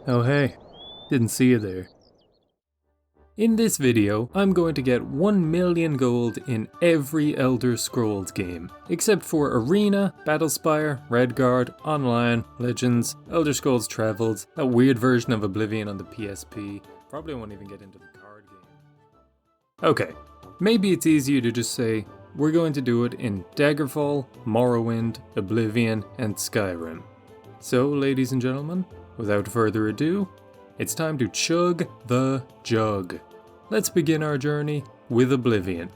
Oh hey, didn't see you there. In this video, I'm going to get 1 million gold in every Elder Scrolls game, except for Arena, Battlespire, Redguard, Online, Legends, Elder Scrolls Traveled, that weird version of Oblivion on the PSP. Probably won't even get into the card game. Okay, maybe it's easier to just say, we're going to do it in Daggerfall, Morrowind, Oblivion, and Skyrim. So, ladies and gentlemen, without further ado, it's time to chug the jug. Let's begin our journey with Oblivion.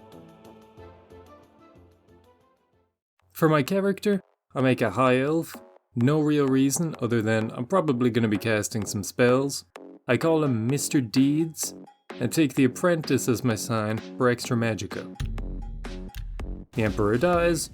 For my character, I make a high elf. No real reason other than I'm probably going to be casting some spells. I call him Mr. Deeds, and take the apprentice as my sign for extra magicka. The Emperor dies.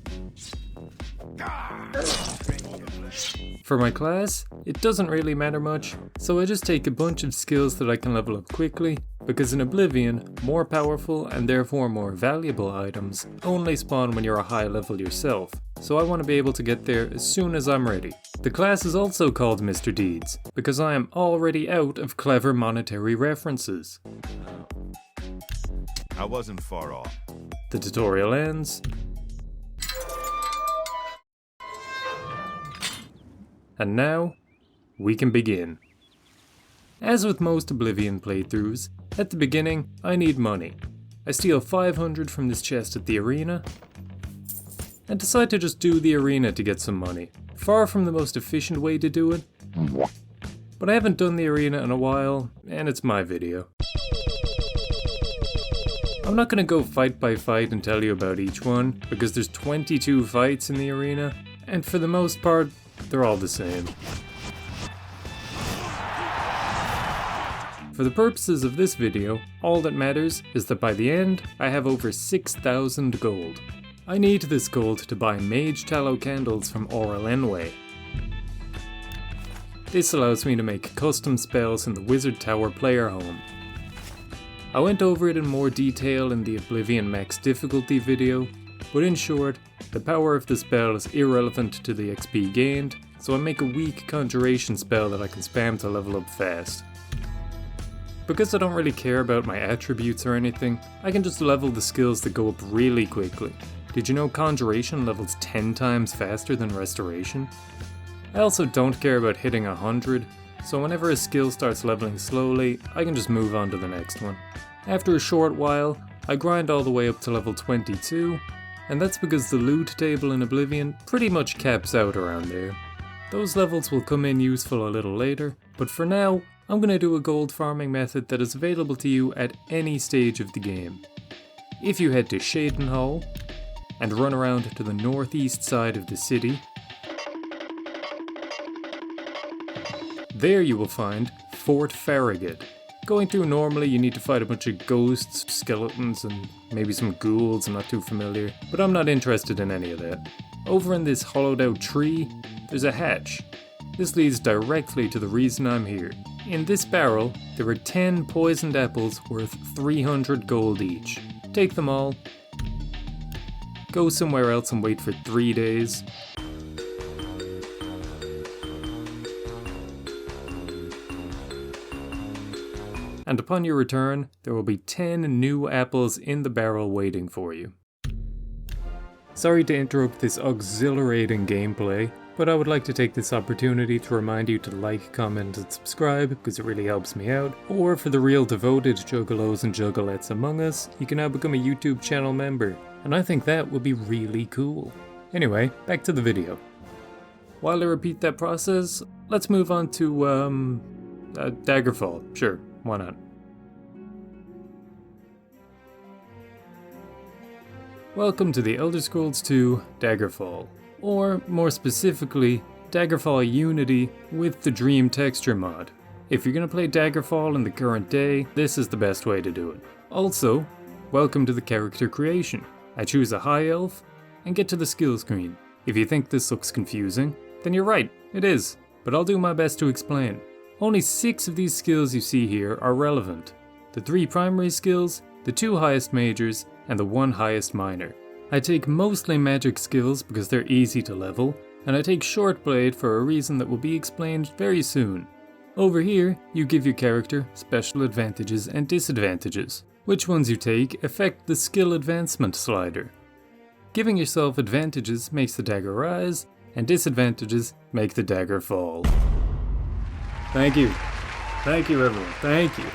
For my class, it doesn't really matter much, so I just take a bunch of skills that I can level up quickly, because in Oblivion, more powerful and therefore more valuable items only spawn when you're a high level yourself, so I want to be able to get there as soon as I'm ready. The class is also called Mr. Deeds, because I am already out of clever monetary references. I wasn't far off. The tutorial ends. And now, we can begin. As with most Oblivion playthroughs, at the beginning, I need money. I steal 500 from this chest at the arena, and decide to just do the arena to get some money. Far from the most efficient way to do it, but I haven't done the arena in a while, and it's my video. I'm not gonna go fight by fight and tell you about each one, because there's 22 fights in the arena, and for the most part, they're all the same. For the purposes of this video, all that matters is that by the end, I have over 6,000 gold. I need this gold to buy mage tallow candles from Oralenway. This allows me to make custom spells in the Wizard Tower player home. I went over it in more detail in the Oblivion Max difficulty video, but in short, the power of the spell is irrelevant to the XP gained, so I make a weak conjuration spell that I can spam to level up fast. Because I don't really care about my attributes or anything, I can just level the skills that go up really quickly. Did you know conjuration levels 10 times faster than restoration? I also don't care about hitting 100, so whenever a skill starts leveling slowly, I can just move on to the next one. After a short while, I grind all the way up to level 22, and that's because the loot table in Oblivion pretty much caps out around there. Those levels will come in useful a little later, but for now, I'm gonna do a gold farming method that is available to you at any stage of the game. If you head to Shadenhall, and run around to the northeast side of the city, there you will find Fort Farragut. Going through normally you need to fight a bunch of ghosts, skeletons, and maybe some ghouls. I'm not too familiar, but I'm not interested in any of that. Over in this hollowed out tree, there's a hatch. This leads directly to the reason I'm here. In this barrel, there are 10 poisoned apples worth 300 gold each. Take them all, go somewhere else and wait for 3 days. And upon your return, there will be 10 new apples in the barrel waiting for you. Sorry to interrupt this exhilarating gameplay, but I would like to take this opportunity to remind you to like, comment, and subscribe, because it really helps me out. Or for the real devoted juggalos and juggalettes among us, you can now become a YouTube channel member, and I think that would be really cool. Anyway, back to the video. While I repeat that process, let's move on to, Daggerfall. Sure, why not? Welcome to the Elder Scrolls 2 Daggerfall, or more specifically, Daggerfall Unity with the Dream Texture mod. If you're gonna play Daggerfall in the current day, this is the best way to do it. Also, welcome to the character creation. I choose a high elf, and get to the skill screen. If you think this looks confusing, then you're right, it is, but I'll do my best to explain. Only 6 of these skills you see here are relevant. The 3 primary skills, the 2 highest majors, and the 1 highest minor. I take mostly magic skills because they're easy to level, and I take Short Blade for a reason that will be explained very soon. Over here, you give your character special advantages and disadvantages. Which ones you take affect the skill advancement slider. Giving yourself advantages makes the dagger rise, and disadvantages make the dagger fall. Thank you. Thank you everyone, thank you.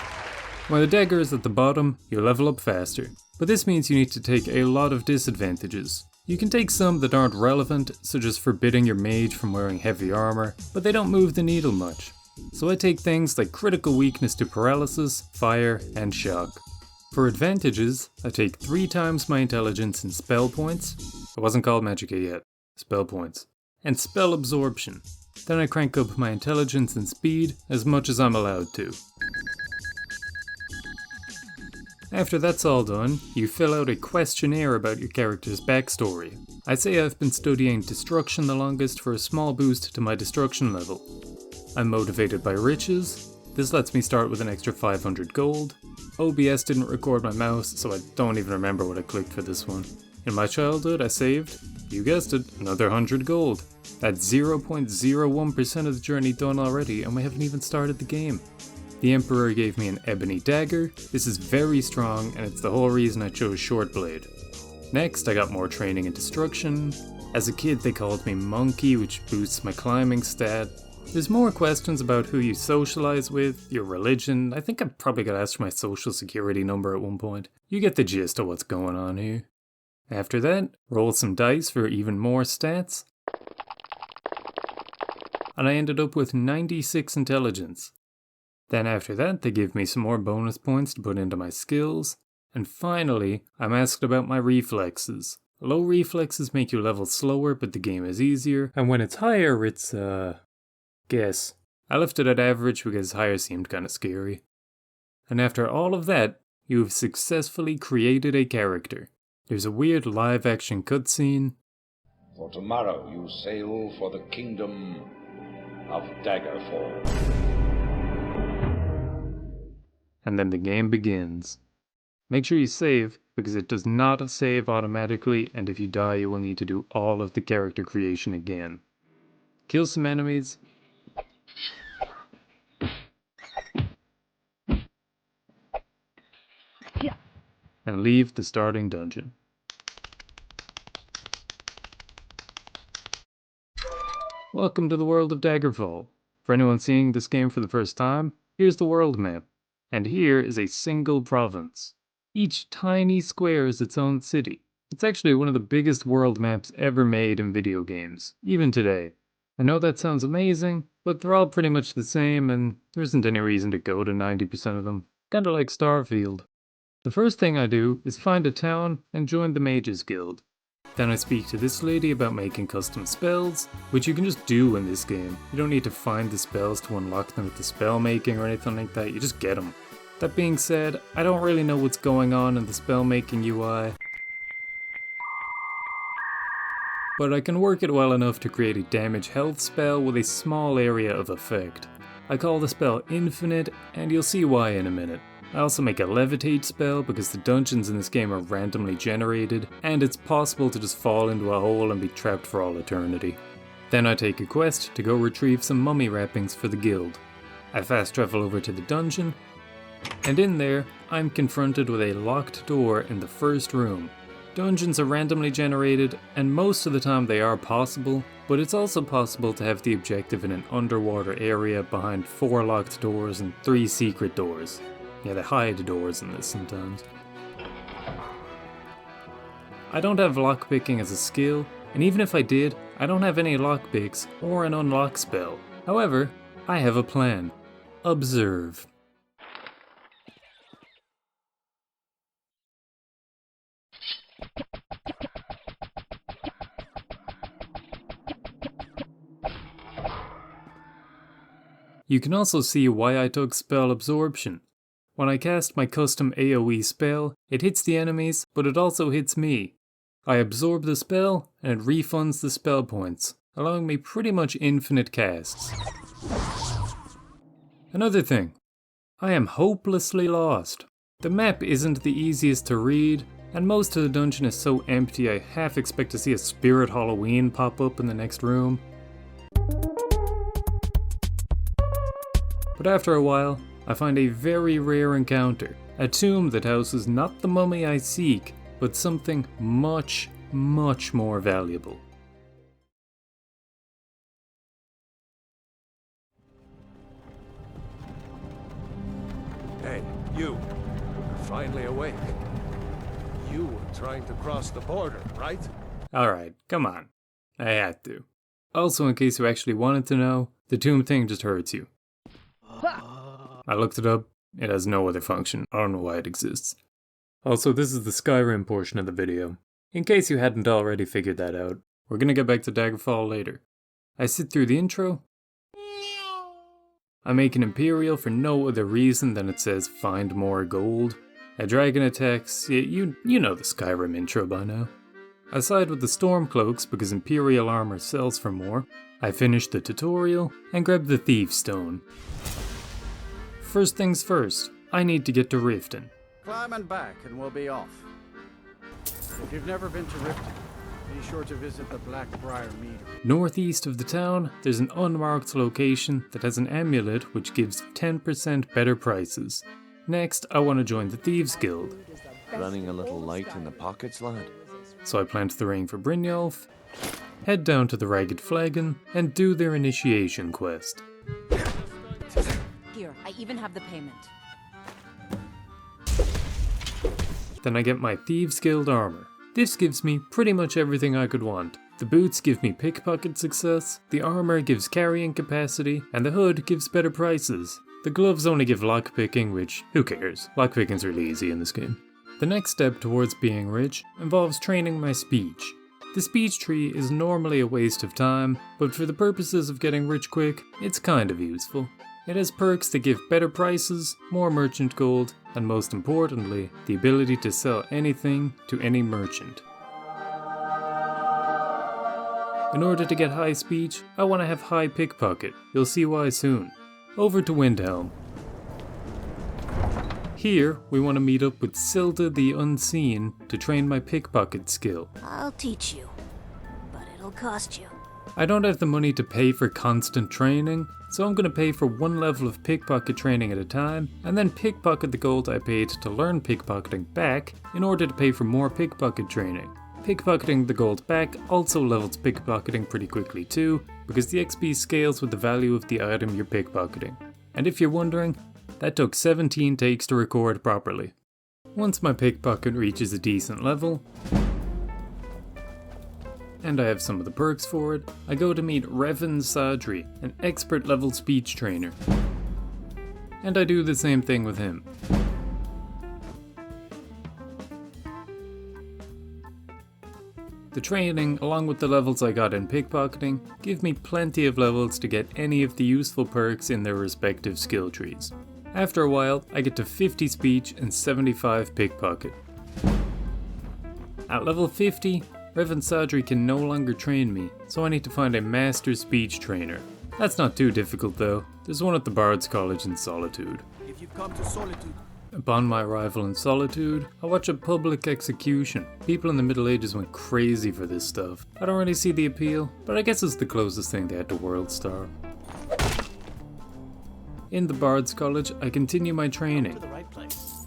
When the dagger is at the bottom, you level up faster, but this means you need to take a lot of disadvantages. You can take some that aren't relevant, such as forbidding your mage from wearing heavy armor, but they don't move the needle much. So I take things like critical weakness to paralysis, fire, and shock. For advantages, I take 3 times my intelligence in spell points, it wasn't called magicka yet, spell points, and spell absorption. Then I crank up my intelligence and speed as much as I'm allowed to. After that's all done, you fill out a questionnaire about your character's backstory. I say I've been studying destruction the longest for a small boost to my destruction level. I'm motivated by riches, this lets me start with an extra 500 gold. OBS didn't record my mouse, so I don't even remember what I clicked for this one. In my childhood I saved, you guessed it, another 100 gold. That's 0.01% of the journey done already, and we haven't even started the game. The Emperor gave me an ebony dagger. This is very strong, and it's the whole reason I chose Shortblade. Next, I got more training in destruction. As a kid, they called me Monkey, which boosts my climbing stat. There's more questions about who you socialize with, your religion. I think I probably got asked for my social security number at one point. You get the gist of what's going on here. After that, roll some dice for even more stats. And I ended up with 96 intelligence. Then after that, they give me some more bonus points to put into my skills. And finally, I'm asked about my reflexes. Low reflexes make you level slower, but the game is easier. And when it's higher, it's, guess. I left it at average because higher seemed kinda scary. And after all of that, you have successfully created a character. There's a weird live-action cutscene. For tomorrow you sail for the kingdom of Daggerfall. And then the game begins. Make sure you save, because it does not save automatically, and if you die you will need to do all of the character creation again. Kill some enemies. And leave the starting dungeon. Welcome to the world of Daggerfall. For anyone seeing this game for the first time, here's the world map. And here is a single province. Each tiny square is its own city. It's actually one of the biggest world maps ever made in video games, even today. I know that sounds amazing, but they're all pretty much the same and there isn't any reason to go to 90% of them. Kinda like Starfield. The first thing I do is find a town and join the Mages Guild. Then I speak to this lady about making custom spells, which you can just do in this game. You don't need to find the spells to unlock them with the spell making or anything like that, you just get them. That being said, I don't really know what's going on in the spell making UI, but I can work it well enough to create a damage health spell with a small area of effect. I call the spell Infinite, and you'll see why in a minute. I also make a levitate spell because the dungeons in this game are randomly generated, and it's possible to just fall into a hole and be trapped for all eternity. Then I take a quest to go retrieve some mummy wrappings for the guild. I fast travel over to the dungeon, and in there, I'm confronted with a locked door in the first room. Dungeons are randomly generated, and most of the time they are possible, but it's also possible to have the objective in an underwater area behind 4 locked doors and 3 secret doors. Yeah, they hide doors in this sometimes. I don't have lockpicking as a skill, and even if I did, I don't have any lockpicks or an unlock spell. However, I have a plan. Observe. You can also see why I took spell absorption. When I cast my custom AoE spell, it hits the enemies, but it also hits me. I absorb the spell, and it refunds the spell points, allowing me pretty much infinite casts. Another thing, I am hopelessly lost. The map isn't the easiest to read, and most of the dungeon is so empty I half expect to see a Spirit Halloween pop up in the next room. But after a while, I find a very rare encounter, a tomb that houses not the mummy I seek, but something much, much more valuable. Hey, you. You're finally awake. You were trying to cross the border, right? Alright, come on. I had to. Also, in case you actually wanted to know, the tomb thing just hurts you. I looked it up. It has no other function. I don't know why it exists. Also, this is the Skyrim portion of the video. In case you hadn't already figured that out, we're gonna get back to Daggerfall later. I sit through the intro. I make an Imperial for no other reason than it says find more gold. A dragon attacks, you know the Skyrim intro by now. I side with the Stormcloaks because Imperial armor sells for more. I finish the tutorial and grab the Thieves' Stone. First things first, I need to get to Riften. Climb and back and we'll be off. If you've never been to Riften, be sure to visit the Blackbriar Meadery. Northeast of the town, there's an unmarked location that has an amulet which gives 10% better prices. Next, I want to join the Thieves Guild. Running a little light in the pockets, lad? So I plant the ring for Brynjolf, head down to the Ragged Flagon, and do their initiation quest. Here, I even have the payment. Then I get my Thieves Guild armor. This gives me pretty much everything I could want. The boots give me pickpocket success, the armor gives carrying capacity, and the hood gives better prices. The gloves only give lockpicking, which, who cares? Lockpicking's really easy in this game. The next step towards being rich involves training my speech. The speech tree is normally a waste of time, but for the purposes of getting rich quick, it's kind of useful. It has perks that give better prices, more merchant gold, and most importantly, the ability to sell anything to any merchant. In order to get high speech, I want to have high pickpocket. You'll see why soon. Over to Windhelm. Here, we want to meet up with Silda the Unseen to train my pickpocket skill. I'll teach you, but it'll cost you. I don't have the money to pay for constant training, so I'm going to pay for one level of pickpocket training at a time, and then pickpocket the gold I paid to learn pickpocketing back in order to pay for more pickpocket training. Pickpocketing the gold back also levels pickpocketing pretty quickly too, because the XP scales with the value of the item you're pickpocketing. And if you're wondering, that took 17 takes to record properly. Once my pickpocket reaches a decent level, and I have some of the perks for it, I go to meet Revan Sadri, an expert level speech trainer. And I do the same thing with him. The training, along with the levels I got in pickpocketing, give me plenty of levels to get any of the useful perks in their respective skill trees. After a while, I get to 50 speech and 75 pickpocket. At level 50, Revan Sadri can no longer train me, so I need to find a master speech trainer. That's not too difficult though, there's one at the Bard's College in Solitude. If you've come to Solitude, Upon my arrival in Solitude, I watch a public execution. People in the Middle Ages went crazy for this stuff. I don't really see the appeal, but I guess it's the closest thing they had to Worldstar. In the Bard's College, I continue my training. to the right place.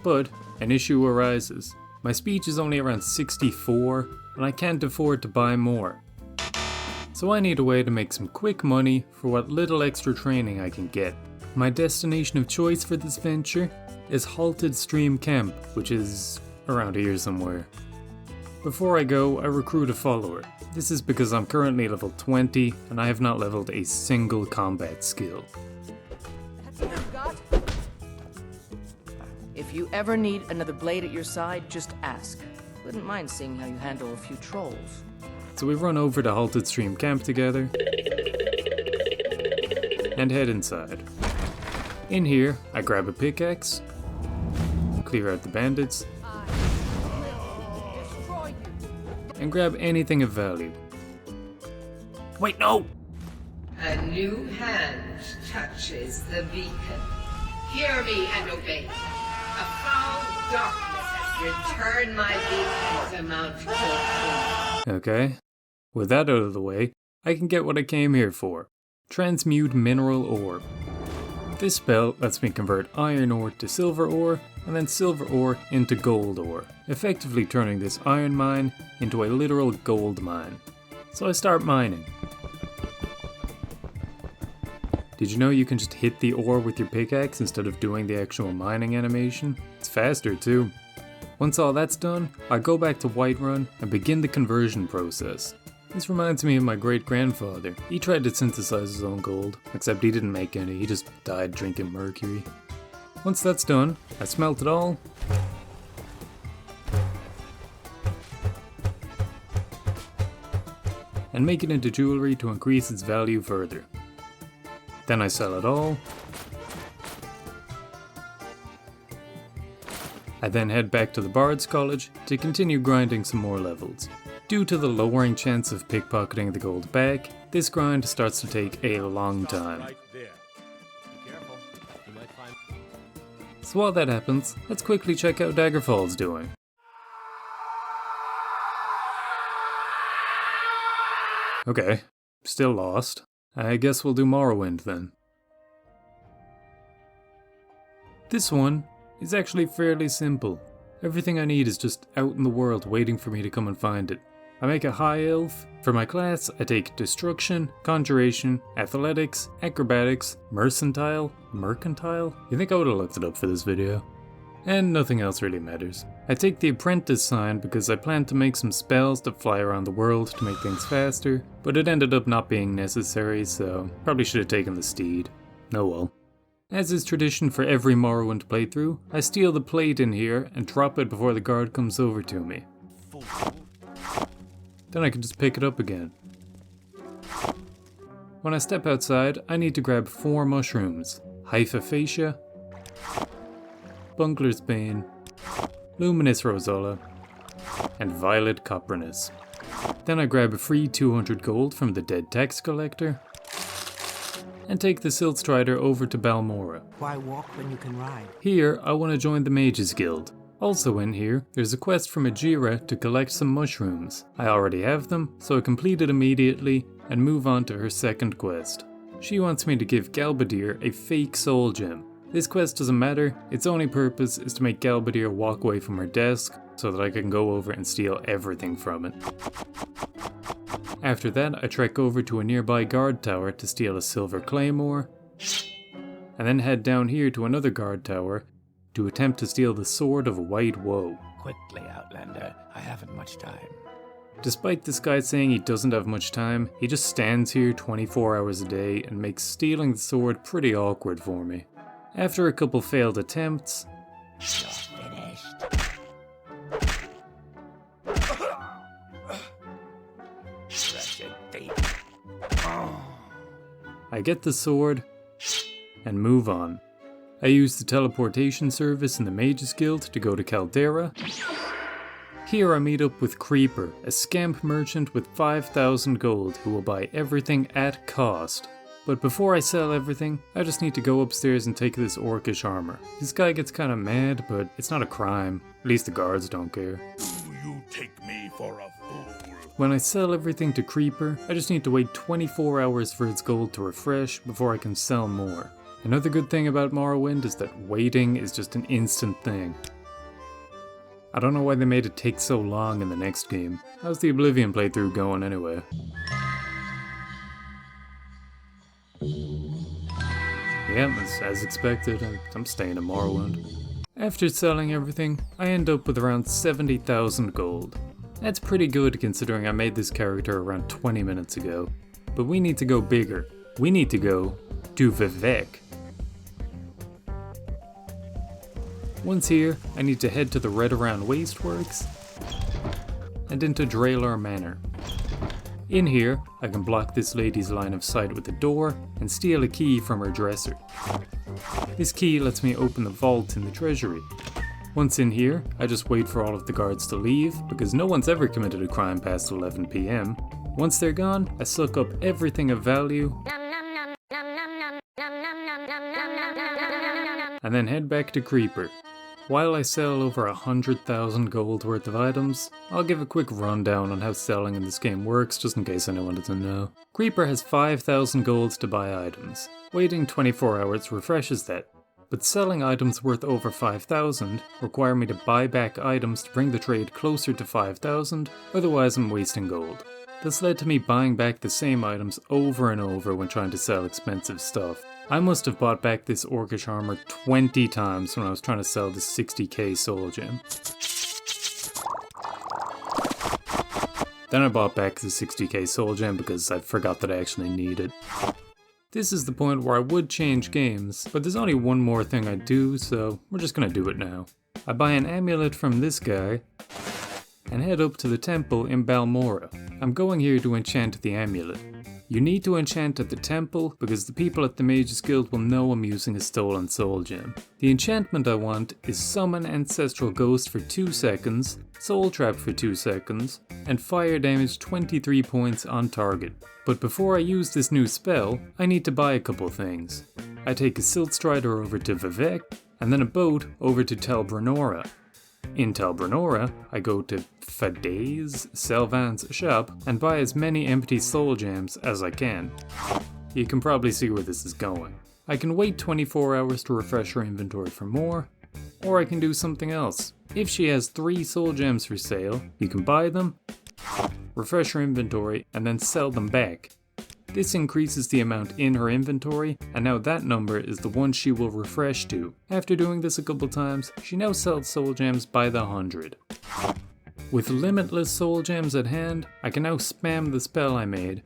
But an issue arises. My speech is only around 64, and I can't afford to buy more. So I need a way to make some quick money for what little extra training I can get. My destination of choice for this venture is Halted Stream Camp, which is around here somewhere. Before I go, I recruit a follower. This is because I'm currently level 20 and I have not leveled a single combat skill. That's all you got? If you ever need another blade at your side, just ask. Wouldn't mind seeing how you handle a few trolls. So we run over to Halted Stream Camp together and head inside. In here, I grab a pickaxe, clear out the bandits, and grab anything of value. Wait, no! A new hand touches the beacon. Hear me and obey. A foul darkness has returned my beacon to Mount Kilpin. Okay, with that out of the way, I can get what I came here for. Transmute Mineral Ore. This spell lets me convert iron ore to silver ore, and then silver ore into gold ore, effectively turning this iron mine into a literal gold mine. So I start mining. Did you know you can just hit the ore with your pickaxe instead of doing the actual mining animation? It's faster too. Once all that's done, I go back to Whiterun and begin the conversion process. This reminds me of my great-grandfather. He tried to synthesize his own gold, except he didn't make any, he just died drinking mercury. Once that's done, I smelt it all, and make it into jewelry to increase its value further. Then I sell it all. I then head back to the Bard's College to continue grinding some more levels. Due to the lowering chance of pickpocketing the gold back, this grind starts to take a long time. So while that happens, let's quickly check out Daggerfall's doing. Okay, still lost. I guess we'll do Morrowind then. This one is actually fairly simple. Everything I need is just out in the world waiting for me to come and find it. I make a high elf. For my class, I take Destruction, Conjuration, Athletics, Acrobatics, Mercantile? You think I would have looked it up for this video? And nothing else really matters. I take the Apprentice sign because I planned to make some spells that fly around the world to make things faster, but it ended up not being necessary, so probably should have taken the Steed. Oh well. As is tradition for every Morrowind playthrough, I steal the plate in here and drop it before the guard comes over to me. Then I can just pick it up again. When I step outside, I need to grab 4 mushrooms. Hypophagia, Bungler's Bane, Luminous Rosola, and Violet Coprinus. Then I grab a free 200 gold from the dead tax collector, and take the Silt Strider over to Balmora. Why walk when you can ride? Here, I want to join the Mages Guild. Also in here, there's a quest from Ajira to collect some mushrooms. I already have them, so I complete it immediately and move on to her second quest. She wants me to give Galbadir a fake soul gem. This quest doesn't matter, its only purpose is to make Galbadir walk away from her desk so that I can go over and steal everything from it. After that, I trek over to a nearby guard tower to steal a silver claymore, and then head down here to another guard tower to attempt to steal the Sword of White Woe. Quickly, Outlander. I haven't much time. Despite this guy saying he doesn't have much time, he just stands here 24 hours a day and makes stealing the sword pretty awkward for me. After a couple failed attempts, You're finished. Wretched thief. I get the sword and move on. I use the teleportation service in the Mages Guild to go to Caldera. Here I meet up with Creeper, a scamp merchant with 5,000 gold who will buy everything at cost. But before I sell everything, I just need to go upstairs and take this orcish armor. This guy gets kinda mad, but it's not a crime. At least the guards don't care. You take me for a fool. When I sell everything to Creeper, I just need to wait 24 hours for its gold to refresh before I can sell more. Another good thing about Morrowind is that waiting is just an instant thing. I don't know why they made it take so long in the next game. How's the Oblivion playthrough going anyway? Yeah, as expected, I'm staying in Morrowind. After selling everything, I end up with around 70,000 gold. That's pretty good considering I made this character around 20 minutes ago. But we need to go bigger. We need to go to Vivek. Once here, I need to head to the Redoran Wasteworks and into Draelar Manor. In here, I can block this lady's line of sight with a door and steal a key from her dresser. This key lets me open the vault in the treasury. Once in here, I just wait for all of the guards to leave because no one's ever committed a crime past 11 PM. Once they're gone, I suck up everything of value and then head back to Creeper. While I sell over 100,000 gold worth of items, I'll give a quick rundown on how selling in this game works just in case anyone doesn't know. Creeper has 5,000 golds to buy items. Waiting 24 hours refreshes that. But selling items worth over 5,000 require me to buy back items to bring the trade closer to 5,000, otherwise I'm wasting gold. This led to me buying back the same items over and over when trying to sell expensive stuff. I must have bought back this orcish armor 20 times when I was trying to sell this 60k soul gem. Then I bought back the 60k soul gem because I forgot that I actually need it. This is the point where I would change games, but there's only one more thing I do, so we're just gonna do it now. I buy an amulet from this guy, and head up to the temple in Balmora. I'm going here to enchant the amulet. You need to enchant at the temple because the people at the Mage's Guild will know I'm using a stolen soul gem. The enchantment I want is Summon Ancestral Ghost for 2 seconds, Soul Trap for 2 seconds, and fire damage 23 points on target. But before I use this new spell, I need to buy a couple things. I take a Silt Strider over to Vivek, and then a boat over to Tel Brenora. In Tel Brenora, I go to Faday's Selvan's shop and buy as many empty soul gems as I can. You can probably see where this is going. I can wait 24 hours to refresh her inventory for more, or I can do something else. If she has 3 soul gems for sale, you can buy them, refresh her inventory, and then sell them back. This increases the amount in her inventory, and now that number is the one she will refresh to. After doing this a couple times, she now sells soul gems by the 100. With limitless soul gems at hand, I can now spam the spell I made,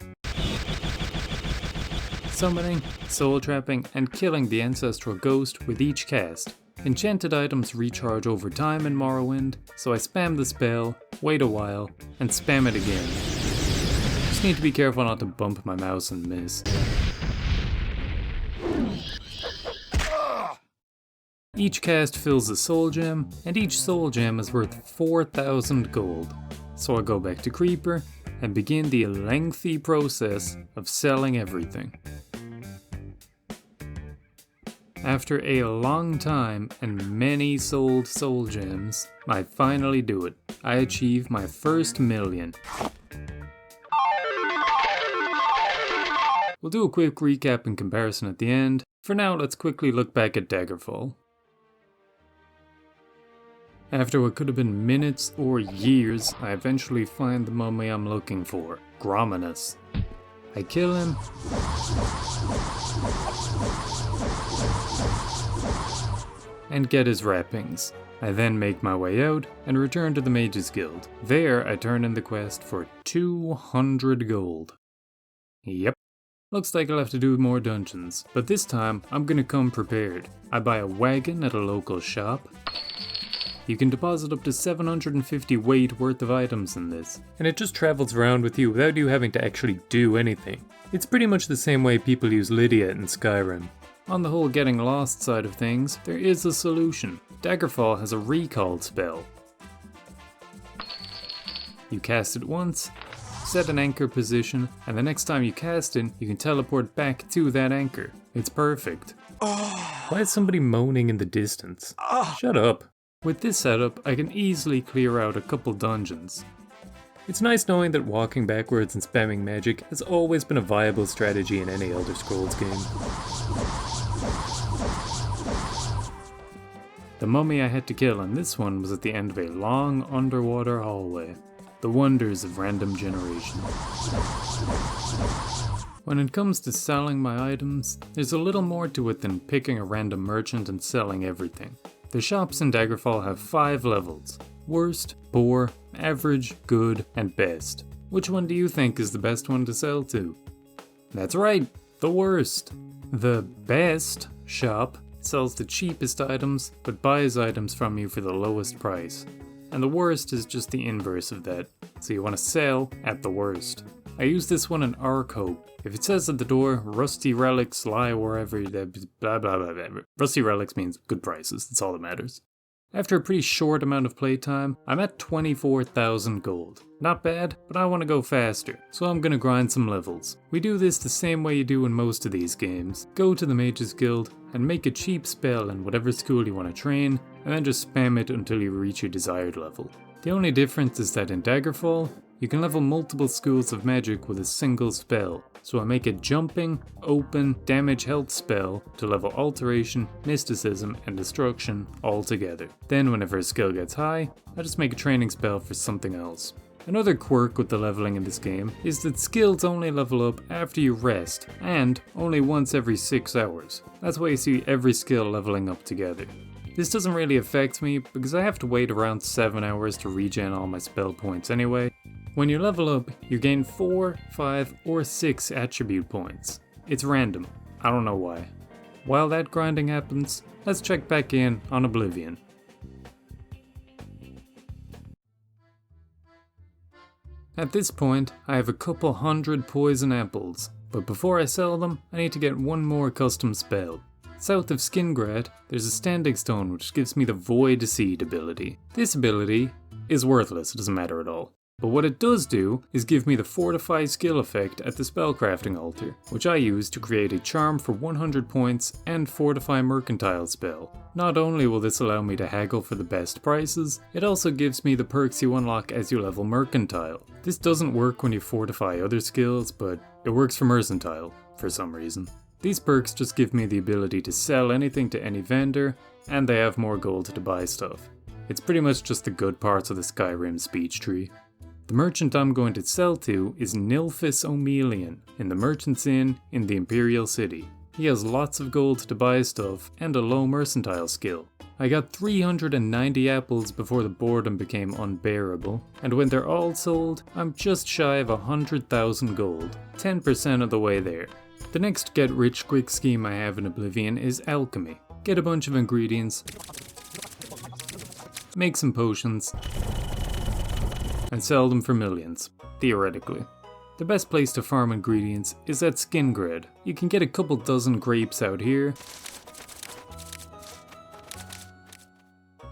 summoning, soul trapping, and killing the ancestral ghost with each cast. Enchanted items recharge over time in Morrowind, so I spam the spell, wait a while, and spam it again. Just need to be careful not to bump my mouse and miss. Each cast fills a soul gem, and each soul gem is worth 4,000 gold. So I go back to Creeper, and begin the lengthy process of selling everything. After a long time and many sold soul gems, I finally do it. I achieve my first million. We'll do a quick recap and comparison at the end. For now, let's quickly look back at Daggerfall. After what could have been minutes or years, I eventually find the mummy I'm looking for, Grominus. I kill him, and get his wrappings. I then make my way out and return to the Mage's Guild. There, I turn in the quest for 200 gold. Yep. Looks like I'll have to do more dungeons, but this time I'm gonna come prepared. I buy a wagon at a local shop. You can deposit up to 750 weight worth of items in this, and it just travels around with you without you having to actually do anything. It's pretty much the same way people use Lydia in Skyrim. On the whole getting lost side of things, there is a solution. Daggerfall has a recall spell. You cast it once, set an anchor position, and the next time you cast it, you can teleport back to that anchor. It's perfect. Why is somebody moaning in the distance? Shut up. With this setup, I can easily clear out a couple dungeons. It's nice knowing that walking backwards and spamming magic has always been a viable strategy in any Elder Scrolls game. The mummy I had to kill on this one was at the end of a long underwater hallway. The wonders of random generation. When it comes to selling my items, there's a little more to it than picking a random merchant and selling everything. The shops in Daggerfall have 5 levels: worst, poor, average, good, and best. Which one do you think is the best one to sell to? That's right, the worst. The best shop sells the cheapest items, but buys items from you for the lowest price. And the worst is just the inverse of that, so you want to sell at the worst. I use this one in Arco. If it says at the door, rusty relics lie wherever, blah blah blah blah. Rusty relics means good prices, that's all that matters. After a pretty short amount of playtime, I'm at 24,000 gold. Not bad, but I want to go faster, so I'm gonna grind some levels. We do this the same way you do in most of these games. Go to the Mages Guild and make a cheap spell in whatever school you want to train, and then just spam it until you reach your desired level. The only difference is that in Daggerfall, you can level multiple schools of magic with a single spell. So I make a jumping, open, damage health spell to level alteration, mysticism, and destruction all together. Then whenever a skill gets high, I just make a training spell for something else. Another quirk with the leveling in this game is that skills only level up after you rest, and only once every 6 hours. That's why you see every skill leveling up together. This doesn't really affect me because I have to wait around 7 hours to regen all my spell points anyway. When you level up, you gain 4, 5, or 6 attribute points. It's random, I don't know why. While that grinding happens, let's check back in on Oblivion. At this point, I have a couple hundred poison apples, but before I sell them, I need to get one more custom spell. South of Skingrad, there's a standing stone which gives me the Void Seed ability. This ability is worthless, it doesn't matter at all. But what it does do is give me the Fortify skill effect at the spellcrafting altar, which I use to create a charm for 100 points and Fortify Mercantile spell. Not only will this allow me to haggle for the best prices, it also gives me the perks you unlock as you level Mercantile. This doesn't work when you fortify other skills, but it works for Mercantile, for some reason. These perks just give me the ability to sell anything to any vendor, and they have more gold to buy stuff. It's pretty much just the good parts of the Skyrim speech tree. The merchant I'm going to sell to is Nilphus O'Melian in the Merchant's Inn in the Imperial City. He has lots of gold to buy stuff and a low mercantile skill. I got 390 apples before the boredom became unbearable, and when they're all sold, I'm just shy of 100,000 gold, 10% of the way there. The next get rich quick scheme I have in Oblivion is alchemy. Get a bunch of ingredients, make some potions, and sell them for millions, theoretically. The best place to farm ingredients is at Skingrad. You can get a couple dozen grapes out here,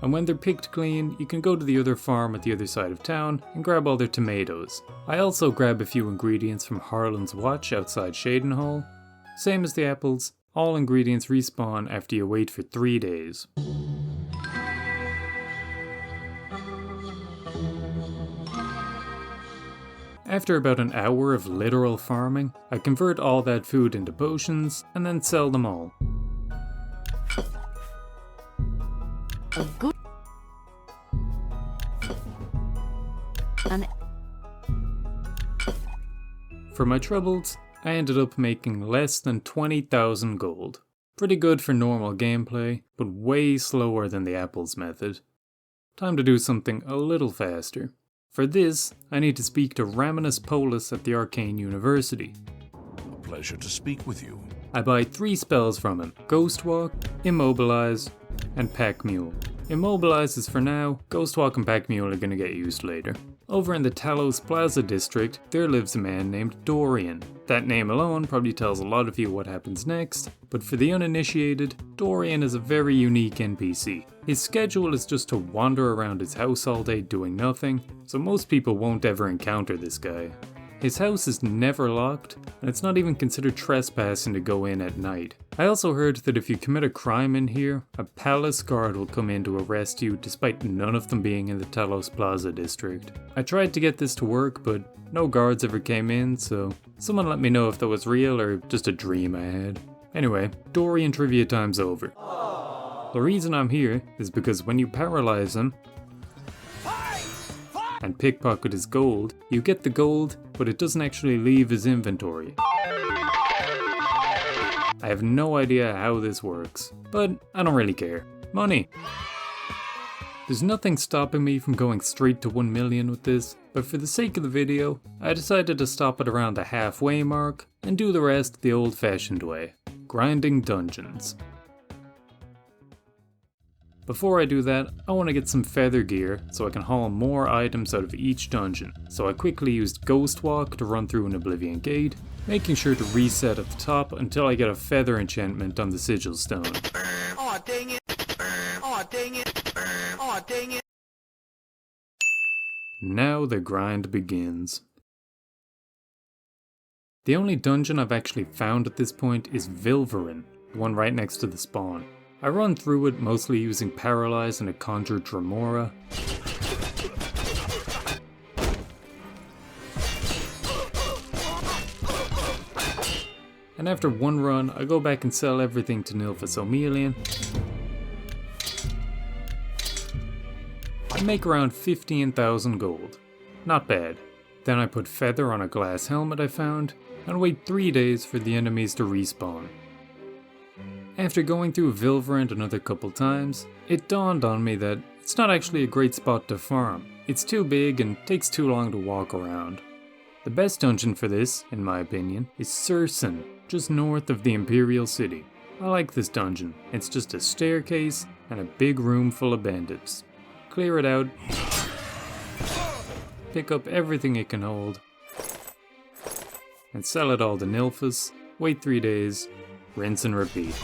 and when they're picked clean, you can go to the other farm at the other side of town and grab all their tomatoes. I also grab a few ingredients from Harlan's Watch outside Shadenhall. Same as the apples, all ingredients respawn after you wait for 3 days. After about an hour of literal farming, I convert all that food into potions and then sell them all. For my troubles, I ended up making less than 20,000 gold. Pretty good for normal gameplay, but way slower than the apples method. Time to do something a little faster. For this, I need to speak to Raminus Polus at the Arcane University. A pleasure to speak with you. I buy 3 spells from him: Ghostwalk, Immobilize, and Pack Mule. Immobilize is for now, Ghostwalk and Pack Mule are gonna get used later. Over in the Talos Plaza district, there lives a man named Dorian. That name alone probably tells a lot of you what happens next, but for the uninitiated, Dorian is a very unique NPC. His schedule is just to wander around his house all day doing nothing, so most people won't ever encounter this guy. His house is never locked, and it's not even considered trespassing to go in at night. I also heard that if you commit a crime in here, a palace guard will come in to arrest you despite none of them being in the Talos Plaza district. I tried to get this to work, but no guards ever came in, so someone let me know if that was real or just a dream I had. Anyway, Dorian trivia time's over. The reason I'm here is because when you paralyze him and pickpocket his gold, you get the gold, but it doesn't actually leave his inventory. I have no idea how this works, but I don't really care. Money! There's nothing stopping me from going straight to 1 million with this, but for the sake of the video, I decided to stop at around the halfway mark and do the rest the old-fashioned way, grinding dungeons. Before I do that, I want to get some feather gear so I can haul more items out of each dungeon, so I quickly used Ghostwalk to run through an Oblivion gate, making sure to reset at the top until I get a feather enchantment on the sigil stone. Aw, dang it! Aw, dang it! Now the grind begins. The only dungeon I've actually found at this point is Vilverin, the one right next to the spawn. I run through it mostly using Paralyze and a conjured Remora. And after one run, I go back and sell everything to Nilfus O'Melian. I make around 15,000 gold. Not bad. Then I put feather on a glass helmet I found, and wait 3 days for the enemies to respawn. After going through Vilverand another couple times, it dawned on me that it's not actually a great spot to farm. It's too big and takes too long to walk around. The best dungeon for this, in my opinion, is Sursen, just north of the Imperial City. I like this dungeon. It's just a staircase and a big room full of bandits. Clear it out, pick up everything it can hold, and sell it all to Nilfus, wait 3 days, rinse and repeat.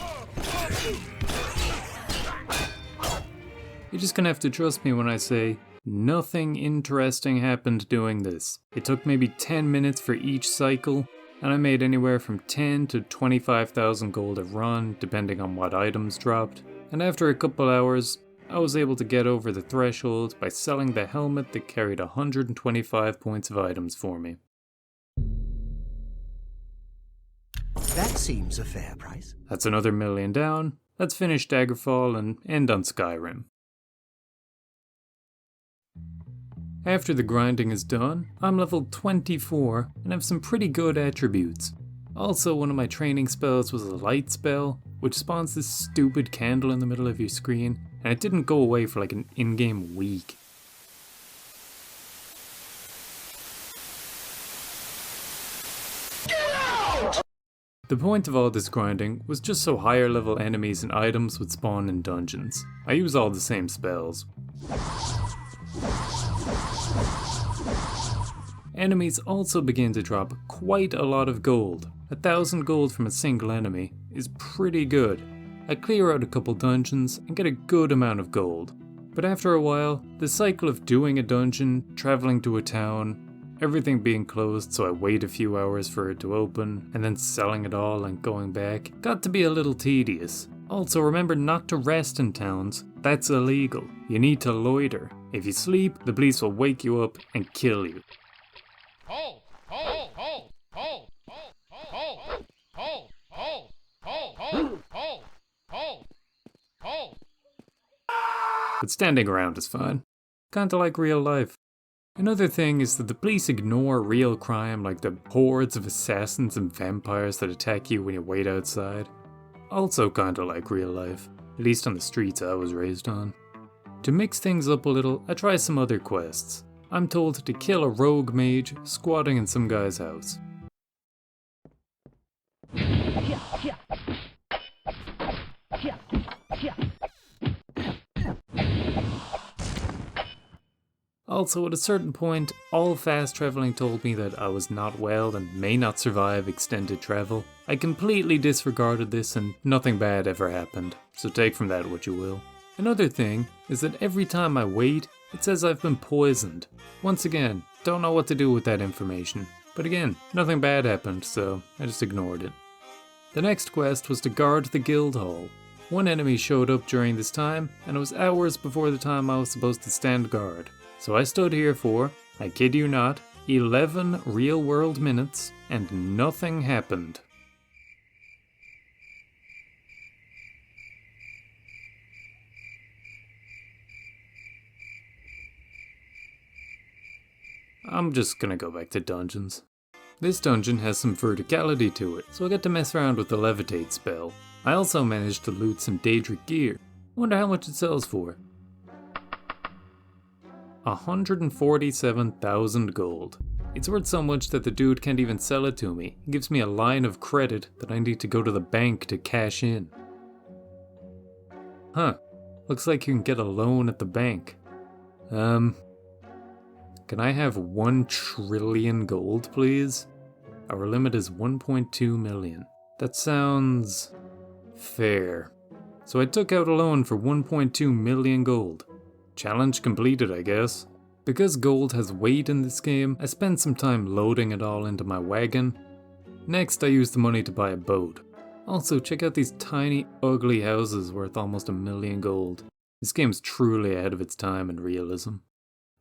You're just gonna have to trust me when I say nothing interesting happened doing this. It took maybe 10 minutes for each cycle, and I made anywhere from 10 to 25,000 gold a run, depending on what items dropped. And after a couple hours, I was able to get over the threshold by selling the helmet that carried 125 points of items for me. That seems a fair price. That's another million down. Let's finish Daggerfall and end on Skyrim. After the grinding is done, I'm level 24 and have some pretty good attributes. Also, one of my training spells was a light spell, which spawns this stupid candle in the middle of your screen, and it didn't go away for like an in-game week. The point of all this grinding was just so higher level enemies and items would spawn in dungeons. I use all the same spells. Enemies also begin to drop quite a lot of gold. 1,000 gold from a single enemy is pretty good. I clear out a couple dungeons and get a good amount of gold. But after a while, the cycle of doing a dungeon, traveling to a town, everything being closed so I wait a few hours for it to open, and then selling it all and going back, got to be a little tedious. Also, remember not to rest in towns. That's illegal. You need to loiter. If you sleep, the police will wake you up and kill you. Hold! Hold! Hold! Hold! Hold! Hold! Hold! Hold! Hold! Hold! Hold! Hold! But standing around is fine. Kinda like real life. Another thing is that the police ignore real crime like the hordes of assassins and vampires that attack you when you wait outside. Also kinda like real life, at least on the streets I was raised on. To mix things up a little, I try some other quests. I'm told to kill a rogue mage squatting in some guy's house. Also, at a certain point, all fast traveling told me that I was not well and may not survive extended travel. I completely disregarded this and nothing bad ever happened, so take from that what you will. Another thing is that every time I wait, it says I've been poisoned. Once again, don't know what to do with that information. But again, nothing bad happened, so I just ignored it. The next quest was to guard the guild hall. One enemy showed up during this time, and it was hours before the time I was supposed to stand guard. So I stood here for, I kid you not, 11 real-world minutes, and nothing happened. I'm just gonna go back to dungeons. This dungeon has some verticality to it, so I get to mess around with the levitate spell. I also managed to loot some Daedric gear. Wonder how much it sells for. 147,000 gold. It's worth so much that the dude can't even sell it to me. He gives me a line of credit that I need to go to the bank to cash in. Huh. Looks like you can get a loan at the bank. Can I have 1 trillion gold, please? Our limit is 1.2 million. That sounds fair. So I took out a loan for 1.2 million gold. Challenge completed, I guess. Because gold has weight in this game, I spent some time loading it all into my wagon. Next, I used the money to buy a boat. Also, check out these tiny, ugly houses worth almost 1,000,000 gold. This game's truly ahead of its time in realism.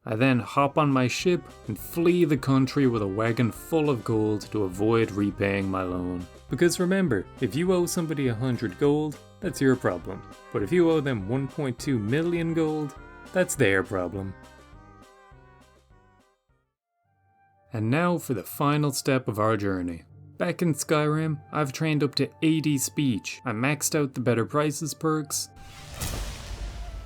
I then hop on my ship and flee the country with a wagon full of gold to avoid repaying my loan. Because remember, if you owe somebody 100 gold, that's your problem. But if you owe them 1.2 million gold, that's their problem. And now for the final step of our journey. Back in Skyrim, I've trained up to 80 speech. I maxed out the better prices perks.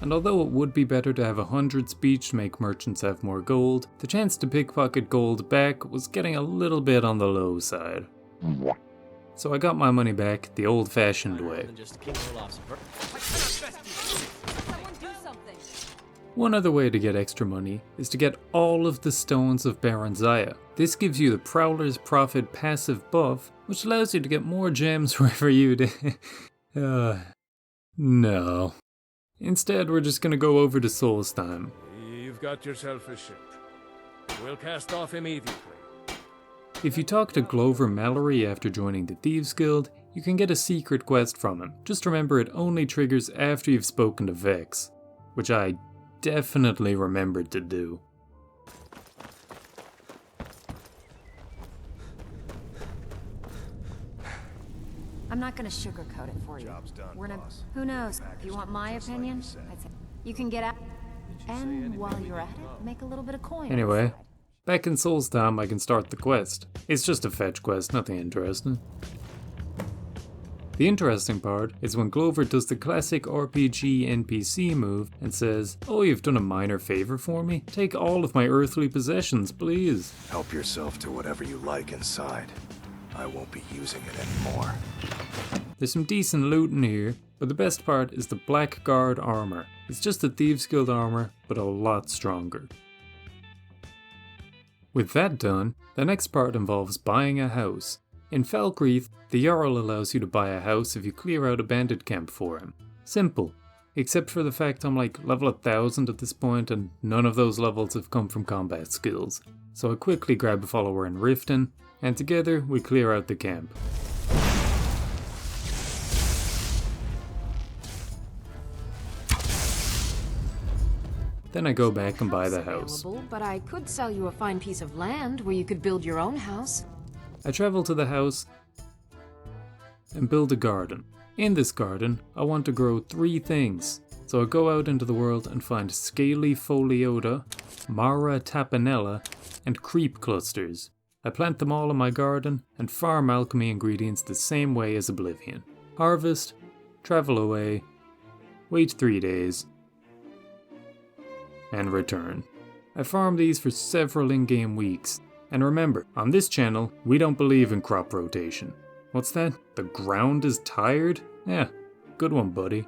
And although it would be better to have 100 speech to make merchants have more gold, the chance to pickpocket gold back was getting a little bit on the low side. So I got my money back the old-fashioned way. One other way to get extra money is to get all of the stones of Baronzaya. This gives you the Prowler's Profit passive buff, which allows you to get more gems wherever you no. Instead, we're just gonna go over to Solstheim. You've got yourself a ship. We'll cast off immediately. If you talk to Glover Mallory after joining the Thieves Guild, you can get a secret quest from him. Just remember it only triggers after you've spoken to Vex, which I definitely remembered to do. I'm not gonna sugarcoat it for you. Job's done, boss. Who knows? If you want my opinion, I'd say you can get out. And while you're at it, make a little bit of coin. Anyway, back in Solstheim I can start the quest. It's just a fetch quest, nothing interesting. The interesting part is when Glover does the classic RPG NPC move and says, "Oh, you've done a minor favor for me? Take all of my earthly possessions, please." Help yourself to whatever you like inside. I won't be using it anymore. There's some decent loot in here, but the best part is the Blackguard armor. It's just the Thieves Guild armor, but a lot stronger. With that done, the next part involves buying a house. In Falkreath, the Jarl allows you to buy a house if you clear out a bandit camp for him. Simple. Except for the fact I'm like level 1000 at this point and none of those levels have come from combat skills. So I quickly grab a follower in Riften, and together we clear out the camp. Then I go back and buy the house. But I could sell you a fine piece of land where you could build your own house. I travel to the house and build a garden. In this garden, I want to grow 3 things. So I go out into the world and find Scaly Foliota, Mara Tapanella, and Creep Clusters. I plant them all in my garden and farm alchemy ingredients the same way as Oblivion. Harvest, travel away, wait 3 days, and return. I farm these for several in-game weeks. And remember, on this channel, we don't believe in crop rotation. What's that? The ground is tired? Yeah, good one, buddy.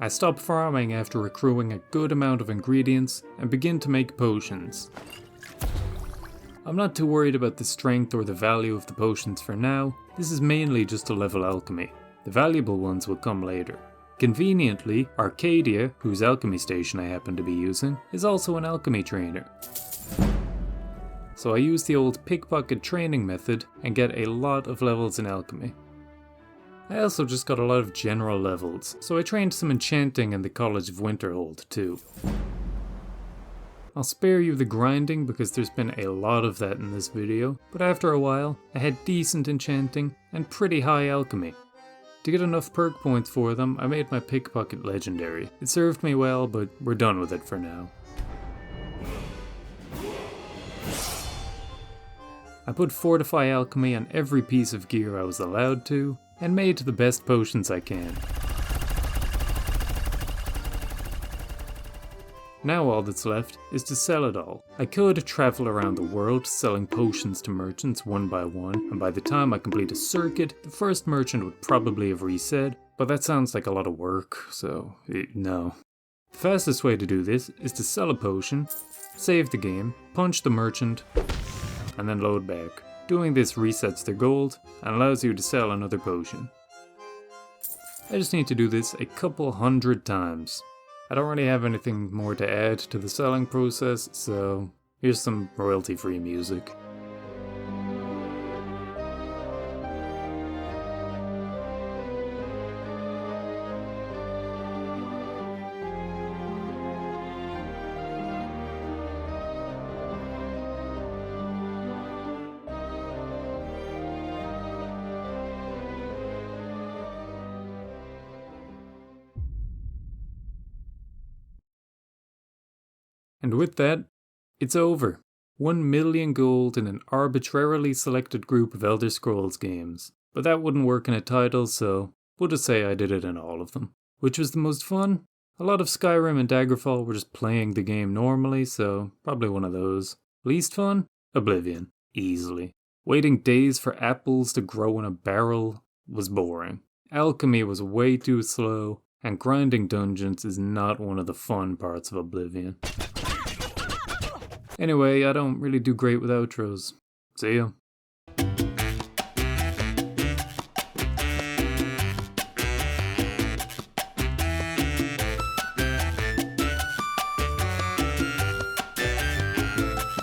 I stop farming after accruing a good amount of ingredients and begin to make potions. I'm not too worried about the strength or the value of the potions for now. This is mainly just to level alchemy. The valuable ones will come later. Conveniently, Arcadia, whose alchemy station I happen to be using, is also an alchemy trainer. So I use the old pickpocket training method and get a lot of levels in alchemy. I also just got a lot of general levels, so I trained some enchanting in the College of Winterhold too. I'll spare you the grinding because there's been a lot of that in this video, but after a while I had decent enchanting and pretty high alchemy. To get enough perk points for them, I made my pickpocket legendary. It served me well, but we're done with it for now. I put Fortify Alchemy on every piece of gear I was allowed to, and made the best potions I can. Now all that's left is to sell it all. I could travel around the world selling potions to merchants one by one, and by the time I complete a circuit, the first merchant would probably have reset, but that sounds like a lot of work, so no. The fastest way to do this is to sell a potion, save the game, punch the merchant, and then load back. Doing this resets their gold and allows you to sell another potion. I just need to do this a couple hundred times. I don't really have anything more to add to the selling process, so here's some royalty-free music. And with that, it's over. 1 million gold in an arbitrarily selected group of Elder Scrolls games. But that wouldn't work in a title, so we'll just say I did it in all of them. Which was the most fun? A lot of Skyrim and Daggerfall were just playing the game normally, so probably one of those. Least fun? Oblivion. Easily. Waiting days for apples to grow in a barrel was boring. Alchemy was way too slow, and grinding dungeons is not one of the fun parts of Oblivion. Anyway, I don't really do great with outros. See ya.